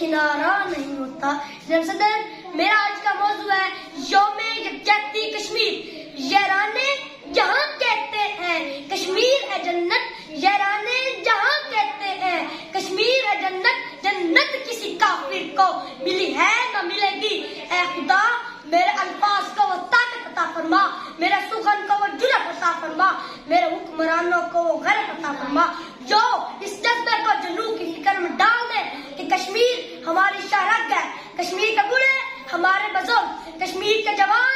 کنارہ نہیں ہوتا. صدر میرا آج کا موضوع ہے یوم یکجہتی کشمیر. یارانے جہاں کہتے ہیں کشمیر ہے جنت, یارانے جہاں کہتے ہیں کشمیر ہے جنت, جنت کسی کافر کو ملی ہے نہ ملے گی. اے خدا میرے الفاظ کو وہ طاقت عطا فرما, میرے سخن کو وہ جرأت عطا فرما, میرے حکمرانوں کو وہ غیرت عطا فرما جو اس جذبے کو جنوں کی فکر میں ڈال دے کہ کشمیر ہماری شہرک ہے, کشمیر کے بوڑھے ہمارے بزرگ, کشمیر کے جوان